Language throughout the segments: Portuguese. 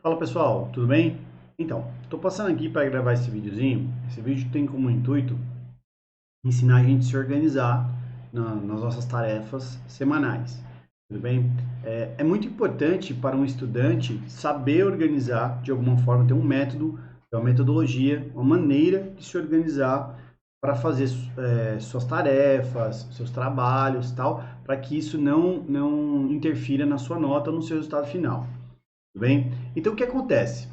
Fala pessoal, tudo bem? Então, estou passando aqui para gravar esse videozinho. Esse vídeo tem como intuito ensinar a gente a se organizar nas nossas tarefas semanais, tudo bem? É muito importante para um estudante saber organizar de alguma forma, ter um método, uma metodologia, uma maneira de se organizar para fazer suas tarefas, seus trabalhos, tal, para que isso não interfira na sua nota ou no seu resultado final. Tudo bem? Então, o que acontece?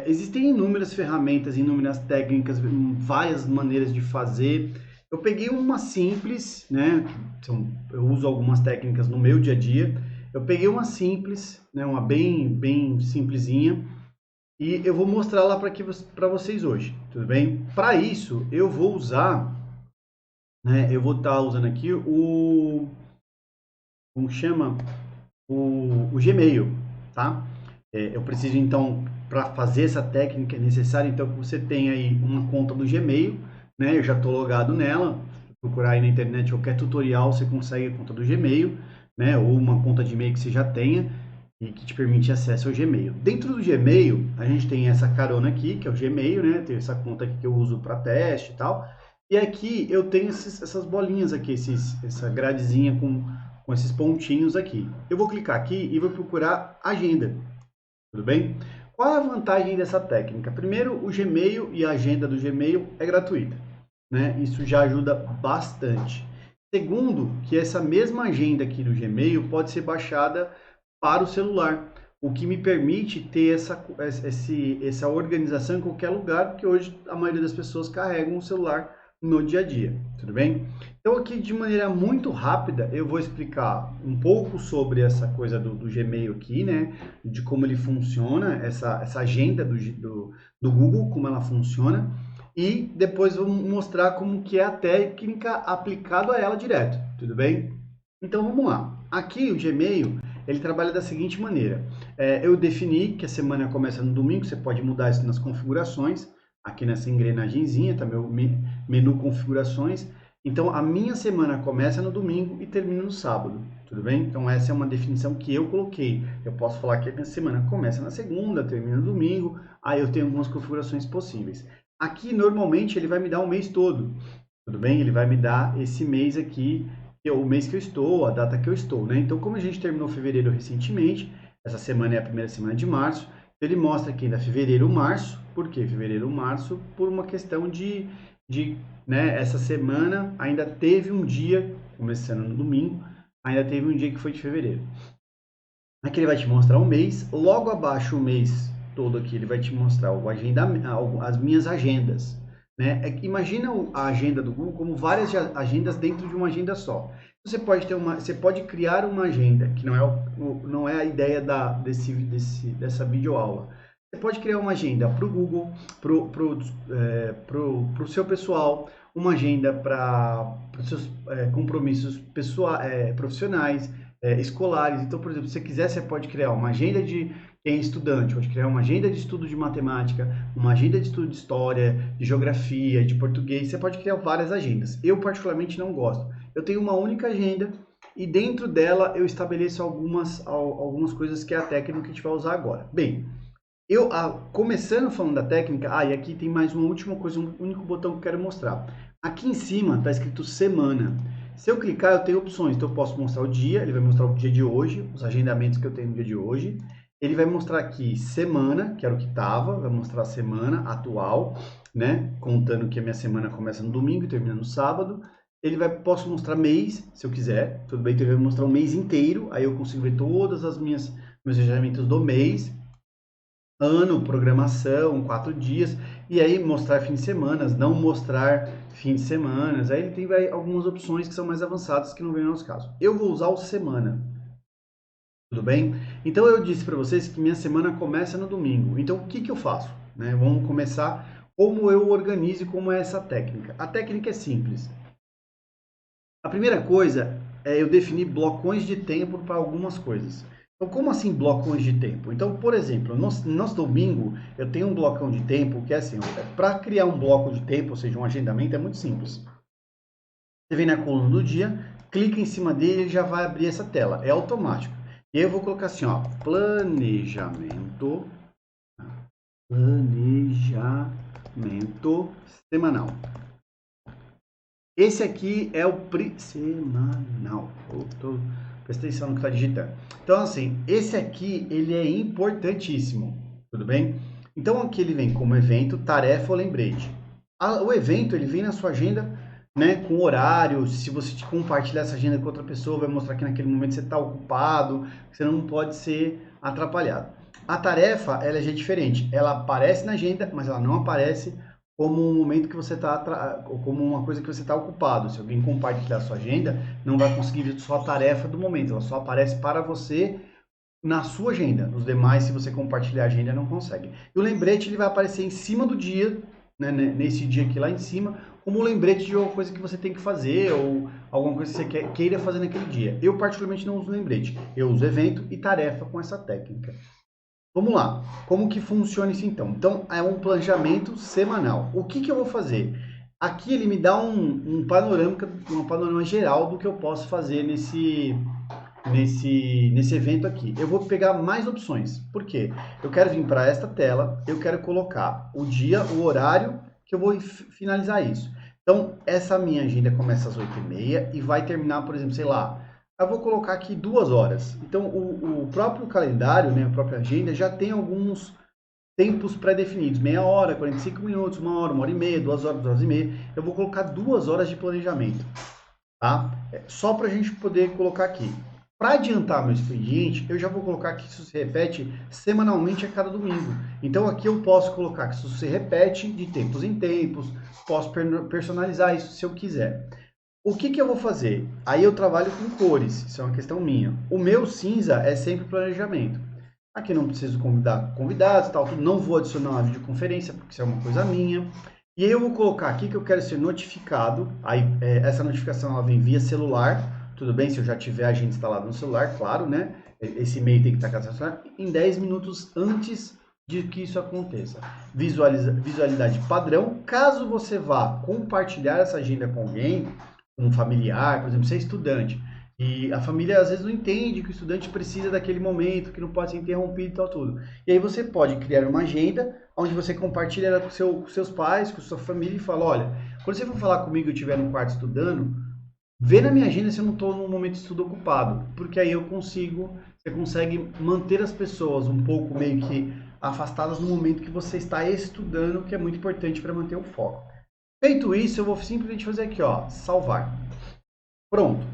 Existem inúmeras ferramentas, inúmeras técnicas, várias maneiras de fazer. Eu peguei uma simples, né? Eu uso algumas técnicas no meu dia a dia. Eu peguei uma simples, né? Uma bem simplesinha, e eu vou mostrar lá para vocês hoje, tudo bem? Para isso, eu vou usar, né? Eu vou estar usando aqui como chama? O Gmail, tá? Eu preciso então, para fazer essa técnica, é necessário então que você tenha aí uma conta do Gmail, né? Eu já estou logado nela. Se procurar aí na internet qualquer tutorial, você consegue a conta do Gmail, né? Ou uma conta de e-mail que você já tenha e que te permite acesso ao Gmail. Dentro do Gmail, a gente tem essa carona aqui, que é o Gmail, né? Tem essa conta aqui que eu uso para teste e tal. E aqui eu tenho essas bolinhas aqui, essa gradezinha com esses pontinhos aqui. Eu vou clicar aqui e vou procurar agenda, tudo bem? Qual é a vantagem dessa técnica? Primeiro, o Gmail e a agenda do Gmail é gratuita, né? Isso já ajuda bastante. Segundo, que essa mesma agenda aqui do Gmail pode ser baixada para o celular, o que me permite ter essa organização em qualquer lugar, porque hoje a maioria das pessoas carregam o celular no dia a dia, tudo bem? Então aqui de maneira muito rápida eu vou explicar um pouco sobre essa coisa do Gmail aqui, né? De como ele funciona, essa agenda do Google, como ela funciona, e depois vou mostrar como que é a técnica aplicada a ela direto, tudo bem? Então vamos lá. Aqui o Gmail, ele trabalha da seguinte maneira. Eu defini que a semana começa no domingo, você pode mudar isso nas configurações, aqui nessa engrenagemzinha, tá meu menu configurações. Então, a minha semana começa no domingo e termina no sábado, tudo bem? Então, essa é uma definição que eu coloquei. Eu posso falar que a minha semana começa na segunda, termina no domingo, aí eu tenho algumas configurações possíveis. Aqui, normalmente, ele vai me dar o mês todo, tudo bem? Ele vai me dar esse mês aqui, o mês que eu estou, a data que eu estou, né? Então, como a gente terminou fevereiro recentemente, essa semana é a primeira semana de março, ele mostra aqui ainda fevereiro, março. Por que fevereiro, março? Por uma questão né, essa semana ainda teve um dia, começando no domingo, ainda teve um dia que foi de fevereiro. Aqui ele vai te mostrar o mês, logo abaixo o mês todo aqui, ele vai te mostrar as minhas agendas. Né? Imagina a agenda do Google como várias agendas dentro de uma agenda só. Você pode criar uma agenda, que não é a ideia dessa videoaula. Você pode criar uma agenda para o Google, para o seu pessoal, uma agenda para os seus compromissos profissionais, escolares. Então, por exemplo, se você quiser, você pode criar uma agenda de quem é estudante, pode criar uma agenda de estudo de matemática, uma agenda de estudo de história, de geografia, de português. Você pode criar várias agendas. Eu, particularmente, não gosto. Eu tenho uma única agenda e dentro dela eu estabeleço algumas coisas que é a técnica que a gente vai usar agora. Bem, começando falando da técnica, e aqui tem mais uma última coisa, um único botão que eu quero mostrar. Aqui em cima está escrito semana. Se eu clicar, eu tenho opções. Então, eu posso mostrar o dia, ele vai mostrar o dia de hoje, os agendamentos que eu tenho no dia de hoje. Ele vai mostrar aqui semana, que era o que estava, vai mostrar a semana atual, né? Contando que a minha semana começa no domingo e termina no sábado. Posso mostrar mês, se eu quiser, tudo bem? Então, ele vai mostrar o mês inteiro, aí eu consigo ver todas meus agendamentos do mês. Ano, programação, 4 dias, e aí mostrar fim de semana, não mostrar fim de semana. Aí ele tem algumas opções que são mais avançadas que não vem no nosso caso. Eu vou usar o semana, tudo bem? Então eu disse para vocês que minha semana começa no domingo. Então o que eu faço? Né? Vamos começar como eu organizo e como é essa técnica. A técnica é simples. A primeira coisa é eu definir blocões de tempo para algumas coisas. Então, como assim blocões de tempo? Então, por exemplo, no nosso domingo, eu tenho um blocão de tempo que é assim, para criar um bloco de tempo, ou seja, um agendamento, é muito simples. Você vem na coluna do dia, clica em cima dele e já vai abrir essa tela, é automático. E aí eu vou colocar assim, ó, planejamento Planejamento semanal. Esse aqui é o semanal. Presta atenção no que está digitando. Então, assim, esse aqui, ele é importantíssimo. Tudo bem? Então, aqui ele vem como evento, tarefa ou lembrete. O evento, ele vem na sua agenda, né, com horário. Se você te compartilhar essa agenda com outra pessoa, vai mostrar que naquele momento você está ocupado, que você não pode ser atrapalhado. A tarefa, ela é já diferente. Ela aparece na agenda, mas ela não aparece como um momento que você está, como uma coisa que você está ocupado. Se alguém compartilhar a sua agenda, não vai conseguir ver sua tarefa do momento. Ela só aparece para você na sua agenda. Os demais, se você compartilhar a agenda, não consegue. E o lembrete, ele vai aparecer em cima do dia, né, nesse dia aqui lá em cima, como um lembrete de alguma coisa que você tem que fazer ou alguma coisa que você queira fazer naquele dia. Eu, particularmente, não uso lembrete. Eu uso evento e tarefa com essa técnica. Vamos lá, como que funciona isso então? Então, é um planejamento semanal. O que eu vou fazer? Aqui ele me dá uma panorama geral do que eu posso fazer nesse evento aqui. Eu vou pegar mais opções. Por quê? Eu quero vir para esta tela, eu quero colocar o dia, o horário que eu vou finalizar isso. Então, essa minha agenda começa às 8h30 e vai terminar, por exemplo, sei lá, eu vou colocar aqui 2 horas. Então, o próprio calendário, né, a própria agenda, já tem alguns tempos pré-definidos. Meia hora, 45 minutos, 1 hora e meia, 2 horas, 2 horas e meia. Eu vou colocar 2 horas de planejamento, tá? Só para a gente poder colocar aqui. Para adiantar meu expediente, eu já vou colocar que isso se repete semanalmente a cada domingo. Então, aqui eu posso colocar que isso se repete de tempos em tempos, posso personalizar isso se eu quiser. O que eu vou fazer? Aí eu trabalho com cores, isso é uma questão minha. O meu cinza é sempre planejamento. Aqui não preciso convidar convidados, tal, tudo. Não vou adicionar uma videoconferência, porque isso é uma coisa minha. E aí eu vou colocar aqui que eu quero ser notificado. Aí essa notificação ela vem via celular, tudo bem? Se eu já tiver a agenda instalada no celular, claro, né? Esse e-mail tem que estar cadastrado em 10 minutos antes de que isso aconteça. Visualidade padrão. Caso você vá compartilhar essa agenda com alguém, um familiar, por exemplo, você é estudante, e a família às vezes não entende que o estudante precisa daquele momento, que não pode ser interrompido e tal, tudo. E aí você pode criar uma agenda onde você compartilha ela com seus pais, com sua família e fala, olha, quando você for falar comigo e eu estiver no quarto estudando, vê na minha agenda se eu não estou num momento de estudo ocupado, porque aí você consegue manter as pessoas um pouco meio que afastadas no momento que você está estudando, que é muito importante para manter o foco. Feito isso, eu vou simplesmente fazer aqui, ó, salvar. Pronto.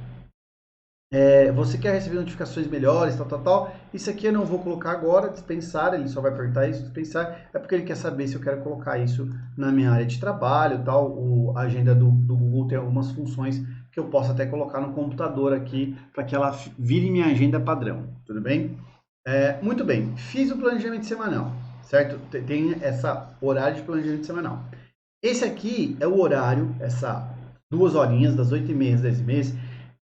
Você quer receber notificações melhores, tal. Isso aqui eu não vou colocar agora, dispensar, ele só vai apertar isso, dispensar. É porque ele quer saber se eu quero colocar isso na minha área de trabalho, tal. A agenda do Google tem algumas funções que eu posso até colocar no computador aqui, para que ela vire minha agenda padrão, tudo bem? Muito bem, fiz o planejamento semanal, certo? Tem essa horário de planejamento semanal. Esse aqui é o horário, essa 2 horinhas, das 8h30 às 10h30,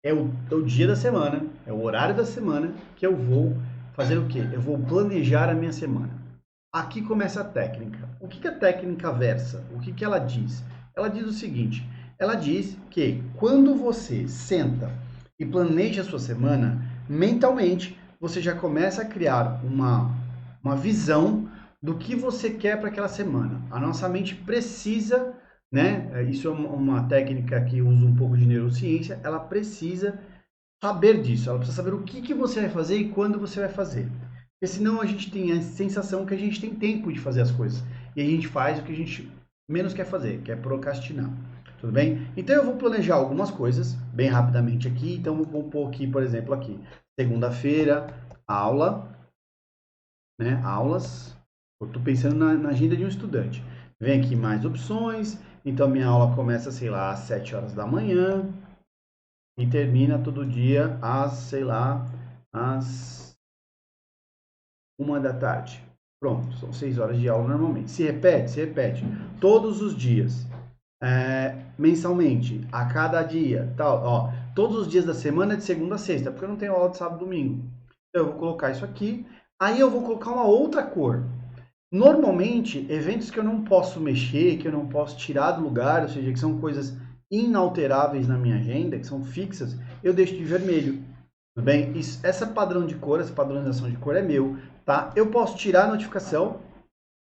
é o dia da semana, é o horário da semana que eu vou fazer o quê? Eu vou planejar a minha semana. Aqui começa a técnica. O que a técnica versa? O que ela diz? Ela diz o seguinte, ela diz que quando você senta e planeja a sua semana, mentalmente, você já começa a criar uma visão do que você quer para aquela semana. A nossa mente precisa, né? Isso é uma técnica que usa um pouco de neurociência. Ela precisa saber disso. Ela precisa saber o que você vai fazer e quando você vai fazer. Porque senão a gente tem a sensação que a gente tem tempo de fazer as coisas. E a gente faz o que a gente menos quer fazer, que é procrastinar. Tudo bem? Então eu vou planejar algumas coisas bem rapidamente aqui. Então eu vou pôr aqui, por exemplo, aqui. Segunda-feira, aula, né? Aulas. Eu estou pensando na agenda de um estudante. Vem aqui mais opções. Então, minha aula começa, sei lá, às 7 horas da manhã e termina todo dia às, sei lá, às 1 da tarde. Pronto, são 6 horas de aula normalmente. Se repete todos os dias. Mensalmente, a cada dia, tal, ó, todos os dias da semana de segunda a sexta, porque eu não tenho aula de sábado e domingo. Então, eu vou colocar isso aqui. Aí eu vou colocar uma outra cor. Normalmente, eventos que eu não posso mexer, que eu não posso tirar do lugar, ou seja, que são coisas inalteráveis na minha agenda, que são fixas, eu deixo de vermelho. Tudo bem? Essa padrão de cor, essa padronização de cor é meu, tá? Eu posso tirar a notificação,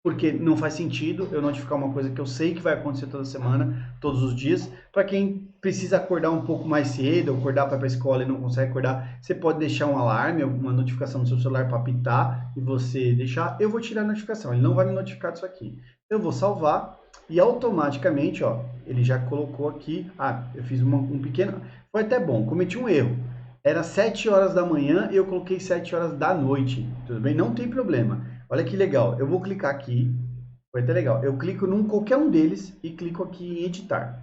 porque não faz sentido eu notificar uma coisa que eu sei que vai acontecer toda semana, todos os dias. Para quem precisa acordar um pouco mais cedo, acordar para ir para a escola e não consegue acordar, você pode deixar um alarme, uma notificação no seu celular para apitar e você deixar. Eu vou tirar a notificação, ele não vai me notificar disso aqui. Eu vou salvar e automaticamente, ó, ele já colocou aqui. Ah, eu fiz um pequeno. Foi até bom, cometi um erro. Era 7 horas da manhã e eu coloquei 7 horas da noite. Tudo bem? Não tem problema. Olha que legal. Eu vou clicar aqui. Foi até legal. Eu clico num qualquer um deles e clico aqui em editar.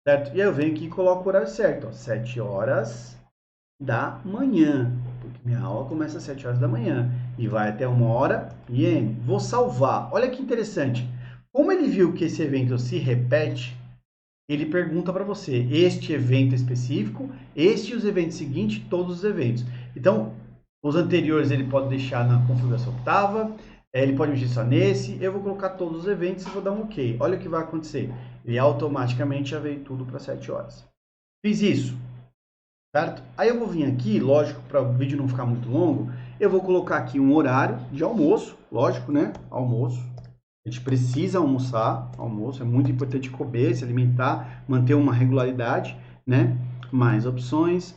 Certo? E aí eu venho aqui e coloco o horário certo. Ó, 7 horas da manhã. Porque minha aula começa às 7 horas da manhã. E vai até 1h PM. Vou salvar. Olha que interessante. Como ele viu que esse evento se repete, ele pergunta para você este evento específico, este e os eventos seguintes, todos os eventos. Então, os anteriores ele pode deixar na configuração que estava, ele pode mexer só nesse, eu vou colocar todos os eventos e vou dar um OK. Olha o que vai acontecer. Ele automaticamente já veio tudo para 7 horas. Fiz isso, certo? Aí eu vou vir aqui, lógico, para o vídeo não ficar muito longo, eu vou colocar aqui um horário de almoço, lógico, né? Almoço. A gente precisa almoçar, almoço, é muito importante comer, se alimentar, manter uma regularidade, né? Mais opções,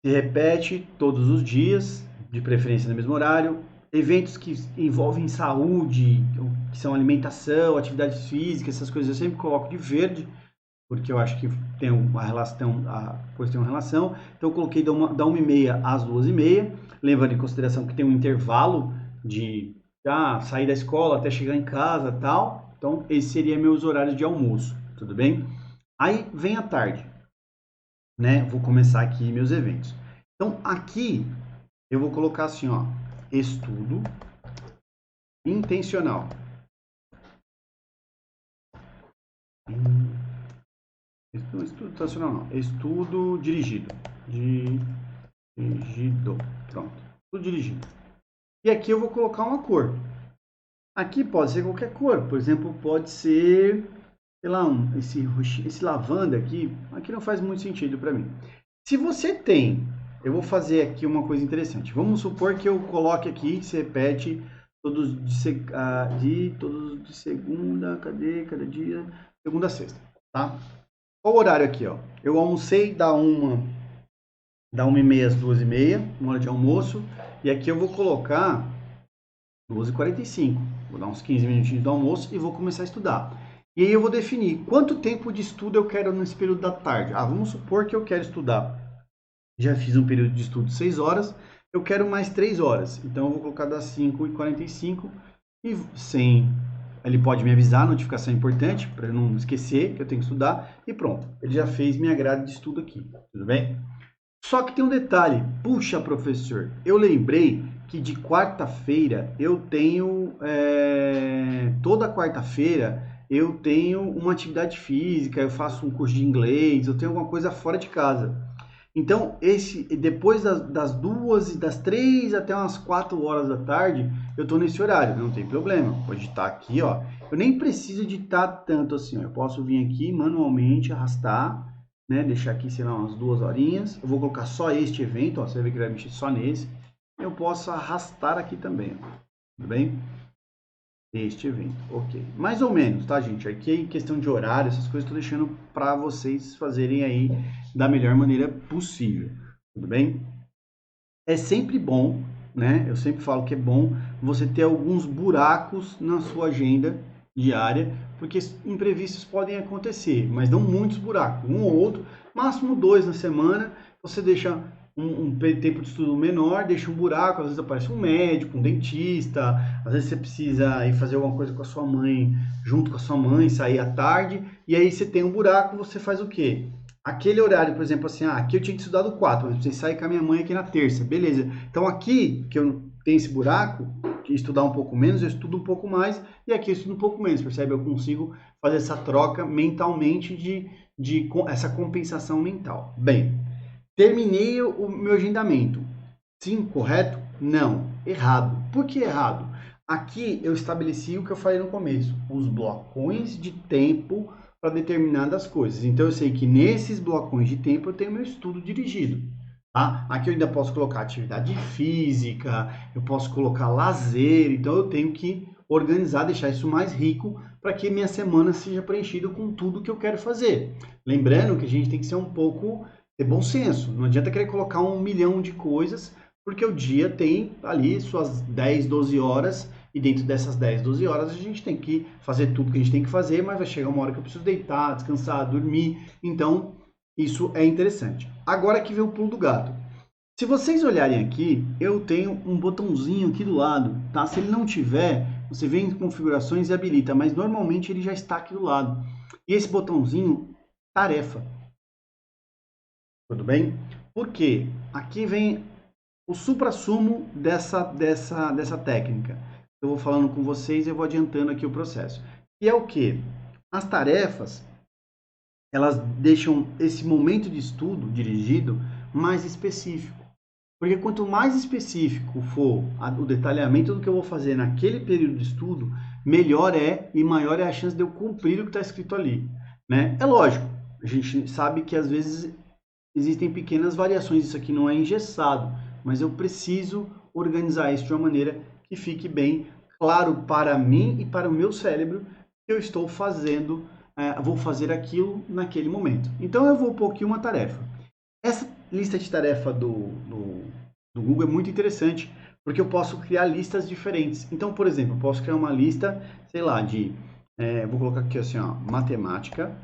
se repete todos os dias, de preferência no mesmo horário. Eventos que envolvem saúde, que são alimentação, atividades físicas, essas coisas eu sempre coloco de verde, porque eu acho que tem uma relação, a coisa tem uma relação. Então eu coloquei da 1h30 às 2h30, levando em consideração que tem um intervalo de sair da escola até chegar em casa e tal. Então, esses seriam meus horários de almoço, tudo bem? Aí vem a tarde, né? Vou começar aqui meus eventos. Então, aqui eu vou colocar assim, ó, estudo intencional. Estudo intencional não, estudo dirigido. Dirigido, pronto, estudo dirigido. E aqui eu vou colocar uma cor. Aqui pode ser qualquer cor, por exemplo, pode ser, sei lá, esse lavanda aqui não faz muito sentido para mim. Se você tem, eu vou fazer aqui uma coisa interessante. Vamos supor que eu coloque aqui, se repete, todos de segunda, cada dia, segunda a sexta, tá? Qual o horário aqui, ó? Eu almocei da 1h30 às 2h30, uma hora de almoço, e aqui eu vou colocar 12h45, vou dar uns 15 minutinhos do almoço e vou começar a estudar. E aí eu vou definir quanto tempo de estudo eu quero nesse período da tarde. Vamos supor que eu quero estudar. Já fiz um período de estudo de 6 horas, eu quero mais 3 horas. Então eu vou colocar das 5h45 e sem... Ele pode me avisar, notificação é importante, para eu não esquecer que eu tenho que estudar. E pronto, ele já fez minha grade de estudo aqui, tudo bem? Só que tem um detalhe, puxa professor, eu lembrei que de quarta-feira eu tenho, toda quarta-feira eu tenho uma atividade física, eu faço um curso de inglês, eu tenho alguma coisa fora de casa. Então, depois das 3 até umas 4 horas da tarde, eu estou nesse horário, não tem problema. Vou digitar aqui, ó. Eu nem preciso digitar tanto assim, ó. Eu posso vir aqui manualmente, arrastar, né? Deixar aqui, sei lá, umas 2 horinhas. Eu vou colocar só este evento, ó. Você vai ver que ele vai mexer só nesse. Eu posso arrastar aqui também, ó. Tudo bem? Este evento, ok. Mais ou menos, tá, gente? Aqui em questão de horário, essas coisas eu estou deixando para vocês fazerem aí da melhor maneira possível, tudo bem? É sempre bom, né? Eu sempre falo que é bom você ter alguns buracos na sua agenda diária, porque imprevistos podem acontecer, mas não muitos buracos, um ou outro, máximo 2 na semana, você deixa um tempo de estudo menor, deixa um buraco, às vezes aparece um médico, um dentista, às vezes você precisa ir fazer alguma coisa com a sua mãe, junto com a sua mãe, sair à tarde, e aí você tem um buraco, você faz o quê? Aquele horário, por exemplo, assim, aqui eu tinha que estudar do 4, mas eu preciso sair com a minha mãe aqui na terça, beleza. Então aqui, que eu tenho esse buraco, que estudar um pouco menos, eu estudo um pouco mais, e aqui eu estudo um pouco menos, percebe? Eu consigo fazer essa troca mentalmente de essa compensação mental. Bem, terminei o meu agendamento. Sim, correto? Não, errado. Por que errado? Aqui eu estabeleci o que eu falei no começo, os blocões de tempo para determinadas coisas. Então eu sei que nesses blocões de tempo eu tenho meu estudo dirigido. Tá? Aqui eu ainda posso colocar atividade física, eu posso colocar lazer, então eu tenho que organizar, deixar isso mais rico para que minha semana seja preenchida com tudo que eu quero fazer. Lembrando que a gente tem que ser um pouco de bom senso. Não adianta querer colocar 1 milhão de coisas, porque o dia tem ali suas 10, 12 horas e dentro dessas 10, 12 horas a gente tem que fazer tudo que a gente tem que fazer, mas vai chegar uma hora que eu preciso deitar, descansar, dormir. Então, isso é interessante. Agora que vem o pulo do gato. Se vocês olharem aqui, eu tenho um botãozinho aqui do lado, tá? Se ele não tiver, você vem em configurações e habilita, mas normalmente ele já está aqui do lado. E esse botãozinho, tarefa. Tudo bem? Porque aqui vem o suprassumo dessa técnica. Eu vou falando com vocês e eu vou adiantando aqui o processo. E é o que? As tarefas, elas deixam esse momento de estudo dirigido mais específico. Porque quanto mais específico for o detalhamento do que eu vou fazer naquele período de estudo, melhor é e maior é a chance de eu cumprir o que está escrito ali, né? É lógico, a gente sabe que às vezes existem pequenas variações, isso aqui não é engessado, mas eu preciso organizar isso de uma maneira que fique bem claro para mim e para o meu cérebro que eu estou fazendo, vou fazer aquilo naquele momento. Então eu vou pôr aqui uma tarefa. Essa lista de tarefa do Google é muito interessante, porque eu posso criar listas diferentes. Então, por exemplo, eu posso criar uma lista, sei lá, vou colocar aqui assim, ó, matemática.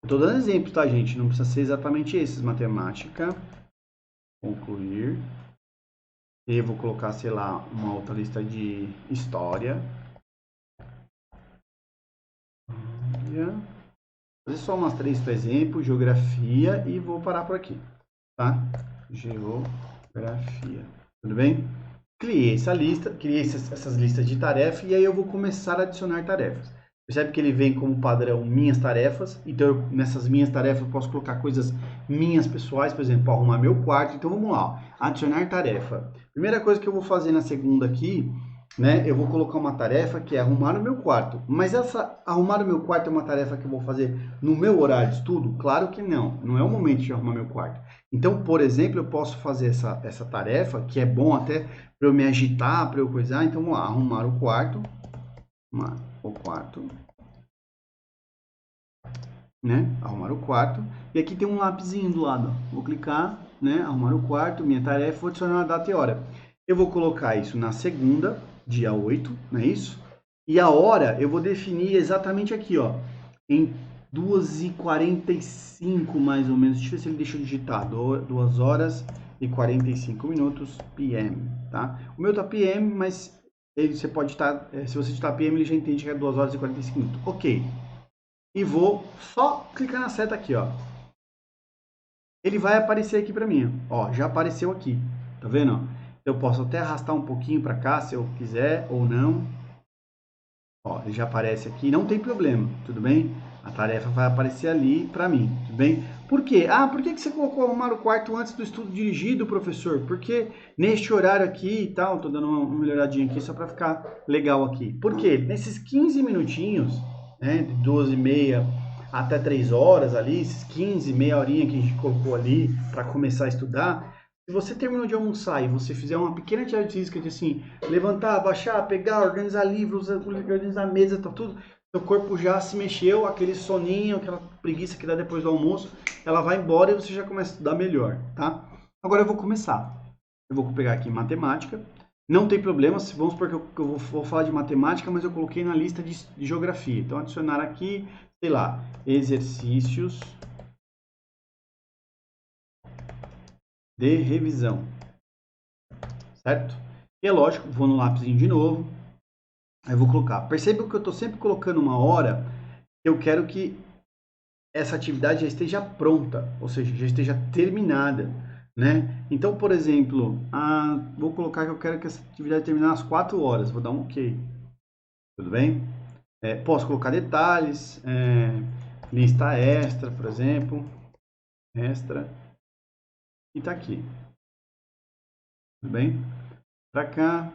Estou dando exemplo, tá, gente? Não precisa ser exatamente esses. Matemática, concluir. E eu vou colocar, sei lá, uma outra lista de história. Vou fazer só umas 3 por exemplo, geografia, e vou parar por aqui, tá? Geografia, tudo bem? Criei essa lista, criei essas listas de tarefas, e aí eu vou começar a adicionar tarefas. Percebe que ele vem como padrão minhas tarefas, então nessas minhas tarefas eu posso colocar coisas minhas pessoais, por exemplo, arrumar meu quarto. Então vamos lá, adicionar tarefa. Primeira coisa que eu vou fazer na segunda aqui, né, eu vou colocar uma tarefa que é arrumar o meu quarto. Mas essa arrumar o meu quarto é uma tarefa que eu vou fazer no meu horário de estudo? Claro que não, não é o momento de arrumar meu quarto. Então, por exemplo, eu posso fazer essa tarefa, que é bom até para eu me agitar, para eu coisar. Então vamos lá, arrumar o quarto. Né? Arrumar o quarto. E aqui tem um lapisinho do lado. Vou clicar, né? Arrumar o quarto, minha tarefa, vou adicionar a data e hora. Eu vou colocar isso na segunda, dia 8, não é isso? E a hora eu vou definir exatamente aqui, ó. Em 2h45, mais ou menos. Deixa eu ver se ele deixa eu digitar. 2 horas e 45 minutos PM, tá? O meu tá PM, mas você pode estar, se você digitar PM, ele já entende que é 2 horas e 45 minutos. Ok. E vou só clicar na seta aqui, ó. Ele vai aparecer aqui para mim, ó. Já apareceu aqui, tá vendo? Eu posso até arrastar um pouquinho para cá, se eu quiser ou não. Ó, ele já aparece aqui, não tem problema, tudo bem? A tarefa vai aparecer ali para mim, tudo bem? Por quê? Ah, por que você colocou arrumar o quarto antes do estudo dirigido, professor? Porque neste horário aqui e tal, tô dando uma melhoradinha aqui só para ficar legal aqui. Por quê? Nesses 15 minutinhos, né, de 12h30 até 3 horas ali, esses 15, meia horinha que a gente colocou ali para começar a estudar, se você terminou de almoçar e você fizer uma pequena atividade física de assim, levantar, baixar, pegar, organizar livros, organizar mesa, tá tudo, seu corpo já se mexeu, aquele soninho, aquela preguiça que dá depois do almoço, ela vai embora e você já começa a estudar melhor, tá? Agora eu vou começar. Eu vou pegar aqui matemática. Não tem problema, vamos supor que eu vou falar de matemática, mas eu coloquei na lista de geografia. Então, adicionar aqui, sei lá, exercícios de revisão, certo? E é lógico, vou no lápisinho de novo, aí vou colocar. Perceba que eu estou sempre colocando uma hora, eu quero que essa atividade já esteja pronta, ou seja, já esteja terminada, né? Então, por exemplo, vou colocar que eu quero que essa atividade termine às 4 horas, vou dar um OK. Tudo bem? Posso colocar detalhes, lista extra, por exemplo, extra, e tá aqui. Tudo bem? Para cá,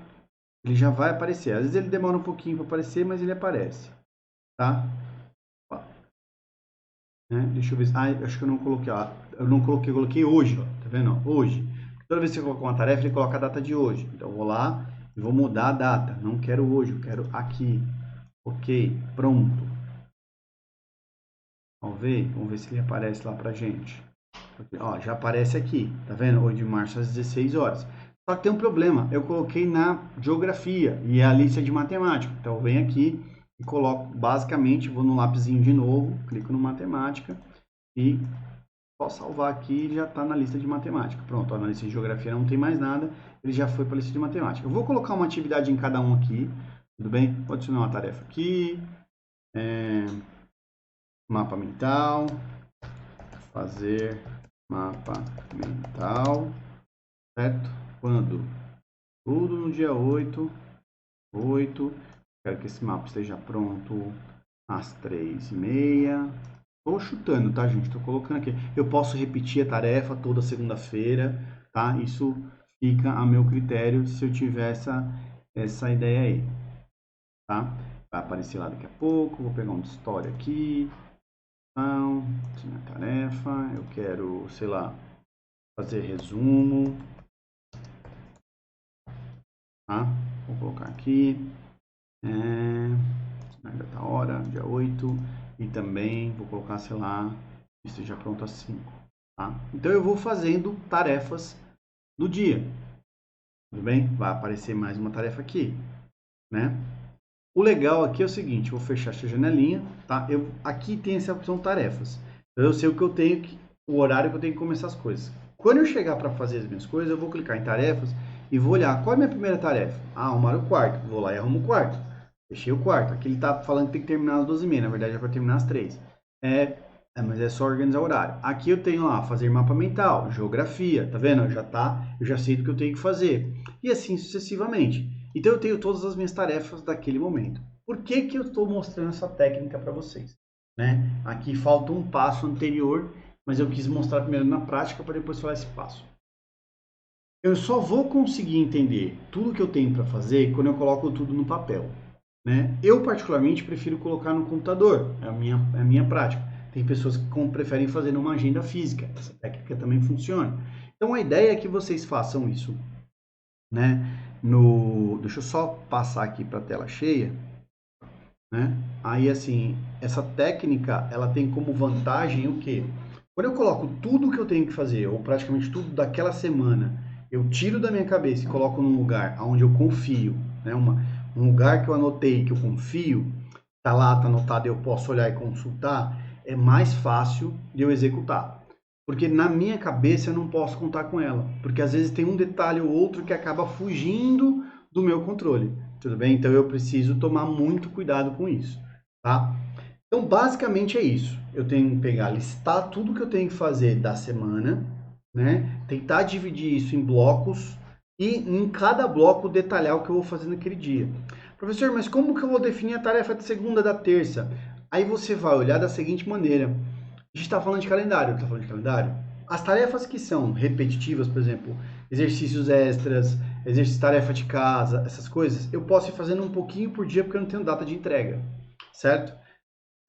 ele já vai aparecer. Às vezes ele demora um pouquinho para aparecer, mas ele aparece, tá? Deixa eu ver. Acho que eu não coloquei. Eu não coloquei, eu coloquei hoje, ó. Tá vendo? Hoje. Toda vez que você coloca uma tarefa, ele coloca a data de hoje. Então eu vou lá, Eu vou mudar a data. Não quero hoje, eu quero aqui. Ok, pronto. Vamos ver se ele aparece lá pra gente. Ó, já aparece aqui, tá vendo? 8 de março às 16 horas. Só que tem um problema, eu coloquei na geografia e é a lista de matemática. Então eu venho aqui e coloco, basicamente, vou no lapisinho de novo, clico no matemática e posso salvar aqui, ele já está na lista de matemática. Pronto, ó, na lista de geografia não tem mais nada, ele já foi para a lista de matemática. Eu vou colocar uma atividade em cada um aqui, tudo bem? Vou adicionar uma tarefa aqui, mapa mental, fazer mapa mental, certo? Quando? Tudo no dia 8, quero que esse mapa esteja pronto às 3h30. Estou chutando, tá, gente? Estou colocando aqui. Eu posso repetir a tarefa toda segunda-feira, tá? Isso fica a meu critério se eu tiver essa ideia aí, tá? Vai aparecer lá daqui a pouco. Vou pegar uma história aqui. Então, minha tarefa. Eu quero, sei lá, fazer resumo. Tá? Vou colocar aqui. Ainda tá hora, dia 8. E também vou colocar, sei lá, esteja pronto às 5. Tá? Então eu vou fazendo tarefas do dia. Tudo bem? Vai aparecer mais uma tarefa aqui, né? O legal aqui é o seguinte, vou fechar essa janelinha, tá? Aqui tem essa opção tarefas. Então eu sei o que eu tenho, o horário que eu tenho que começar as coisas. Quando eu chegar para fazer as minhas coisas, eu vou clicar em tarefas e vou olhar qual é a minha primeira tarefa. Arrumar o quarto. Vou lá e arrumo o quarto. Fechei o quarto. Aqui ele tá falando que tem que terminar às 12h30, na verdade é para terminar às 3. Mas é só organizar o horário. Aqui eu tenho lá, fazer mapa mental, geografia, tá vendo? Eu já sei do que eu tenho que fazer. E assim sucessivamente. Então eu tenho todas as minhas tarefas daquele momento. Por que que eu estou mostrando essa técnica para vocês? Né? Aqui falta um passo anterior, mas eu quis mostrar primeiro na prática para depois falar esse passo. Eu só vou conseguir entender tudo que eu tenho para fazer quando eu coloco tudo no papel. Né? Eu particularmente prefiro colocar no computador, é a minha prática. Tem pessoas que preferem fazer numa agenda física, essa técnica também funciona. Então a ideia é que vocês façam isso, né? Deixa eu só passar aqui para a tela cheia, né? Aí assim, essa técnica ela tem como vantagem o quê? Quando eu coloco tudo que eu tenho que fazer, ou praticamente tudo daquela semana, eu tiro da minha cabeça e coloco num lugar onde eu confio, né? Um lugar que eu anotei, que eu confio, tá lá, tá anotado, eu posso olhar e consultar, é mais fácil de eu executar. Porque na minha cabeça eu não posso contar com ela. Porque às vezes tem um detalhe ou outro que acaba fugindo do meu controle. Tudo bem? Então eu preciso tomar muito cuidado com isso. Tá? Então basicamente é isso. Eu tenho que pegar, listar tudo que eu tenho que fazer da semana, né? Tentar dividir isso em blocos e em cada bloco detalhar o que eu vou fazer naquele dia. Professor, mas como que eu vou definir a tarefa de segunda, da terça? Aí você vai olhar da seguinte maneira. A gente está falando de calendário, tá falando de calendário? As tarefas que são repetitivas, por exemplo, exercícios extras, tarefa de casa, essas coisas, eu posso ir fazendo um pouquinho por dia porque eu não tenho data de entrega, certo?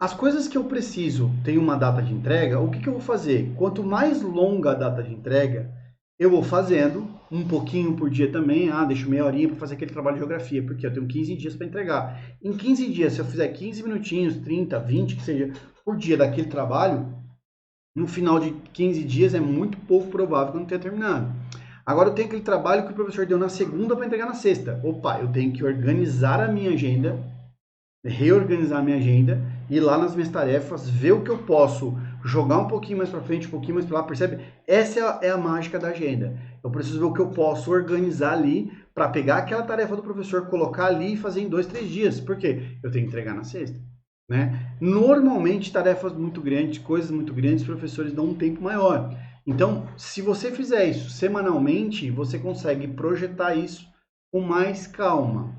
As coisas que eu preciso tem uma data de entrega, o que eu vou fazer? Quanto mais longa a data de entrega, eu vou fazendo um pouquinho por dia também. Deixo meia horinha para fazer aquele trabalho de geografia, porque eu tenho 15 dias para entregar. Em 15 dias, se eu fizer 15 minutinhos, 30, 20, que seja, por dia daquele trabalho, no final de 15 dias é muito pouco provável que eu não tenha terminado. Agora eu tenho aquele trabalho que o professor deu na segunda para entregar na sexta. Opa, eu tenho que organizar a minha agenda, reorganizar a minha agenda, ir lá nas minhas tarefas, ver o que eu posso jogar um pouquinho mais para frente, um pouquinho mais para lá, percebe? Essa é a mágica da agenda. Eu preciso ver o que eu posso organizar ali para pegar aquela tarefa do professor, colocar ali e fazer em 2, 3 dias. Por quê? Eu tenho que entregar na sexta. Né? Normalmente, tarefas muito grandes, coisas muito grandes, os professores dão um tempo maior. Então, se você fizer isso semanalmente, você consegue projetar isso com mais calma.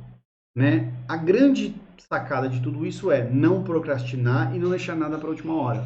Né? A grande sacada de tudo isso é não procrastinar e não deixar nada para a última hora.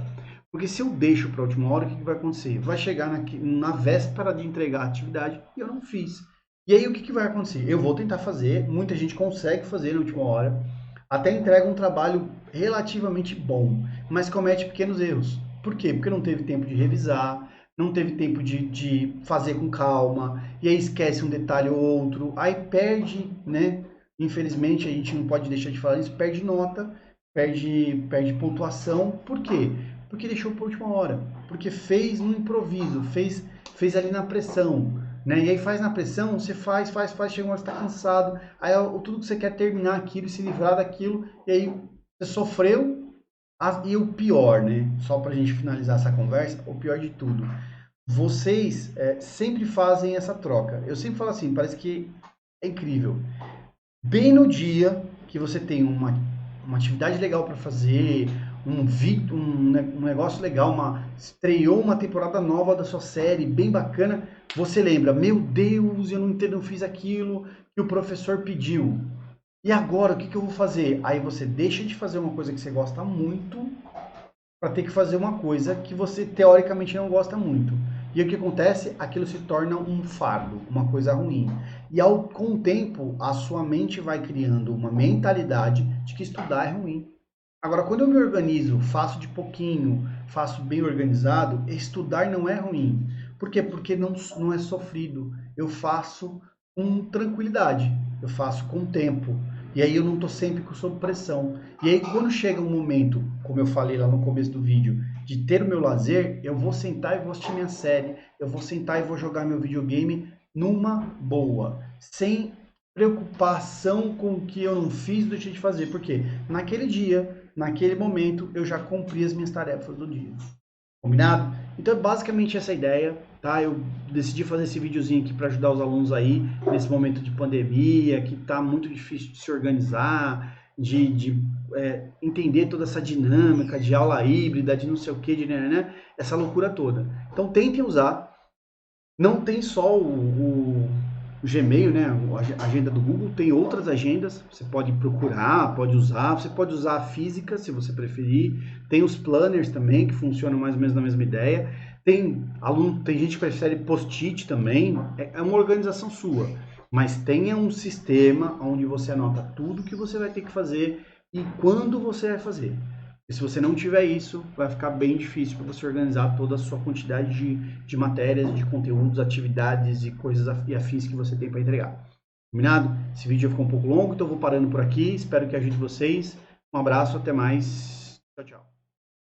Porque se eu deixo para a última hora, o que vai acontecer? Vai chegar na véspera de entregar a atividade e eu não fiz. E aí o que vai acontecer? Eu vou tentar fazer, muita gente consegue fazer na última hora, até entrega um trabalho relativamente bom, mas comete pequenos erros. Por quê? Porque não teve tempo de revisar, não teve tempo de fazer com calma, e aí esquece um detalhe ou outro, aí perde, né? Infelizmente, a gente não pode deixar de falar isso, perde nota, perde pontuação. Por quê? Porque deixou para última hora, porque fez no improviso, fez ali na pressão, né? E aí faz na pressão, você faz, chega uma hora que você tá cansado, aí tudo que você quer terminar aquilo e se livrar daquilo, e aí você sofreu. E o pior, né? Só para a gente finalizar essa conversa, o pior de tudo, vocês sempre fazem essa troca. Eu sempre falo assim, parece que é incrível. Bem no dia que você tem uma atividade legal para fazer, um negócio legal, estreou uma temporada nova da sua série, bem bacana, você lembra, meu Deus, eu não entendo, não fiz aquilo que o professor pediu. E agora, o que eu vou fazer? Aí você deixa de fazer uma coisa que você gosta muito para ter que fazer uma coisa que você teoricamente não gosta muito. E o que acontece? Aquilo se torna um fardo, uma coisa ruim. E com o tempo, a sua mente vai criando uma mentalidade de que estudar é ruim. Agora, quando eu me organizo, faço de pouquinho, faço bem organizado, estudar não é ruim. Por quê? Porque não é sofrido. Eu faço com tranquilidade, eu faço com tempo. E aí eu não estou sempre sob pressão. E aí quando chega um momento, como eu falei lá no começo do vídeo, de ter o meu lazer, eu vou sentar e vou assistir minha série, eu vou sentar e vou jogar meu videogame numa boa, sem preocupação com o que eu não fiz, deixei de fazer. Porque naquele dia, naquele momento, eu já cumpri as minhas tarefas do dia. Combinado? Então é basicamente essa ideia, tá? Eu decidi fazer esse videozinho aqui para ajudar os alunos aí nesse momento de pandemia, que tá muito difícil de se organizar, de entender toda essa dinâmica de aula híbrida, de não sei o que, né? Essa loucura toda. Então tentem usar. Não tem só o Gmail, né? A agenda do Google, tem outras agendas. Você pode procurar, pode usar. Você pode usar a física, se você preferir. Tem os planners também, que funcionam mais ou menos na mesma ideia. Tem gente que prefere post-it também. É uma organização sua. Mas tenha um sistema onde você anota tudo que você vai ter que fazer e quando você vai fazer. E se você não tiver isso, vai ficar bem difícil para você organizar toda a sua quantidade de matérias, de conteúdos, atividades e coisas e afins que você tem para entregar. Combinado? Esse vídeo ficou um pouco longo, então eu vou parando por aqui. Espero que ajude vocês. Um abraço, até mais. Tchau, tchau.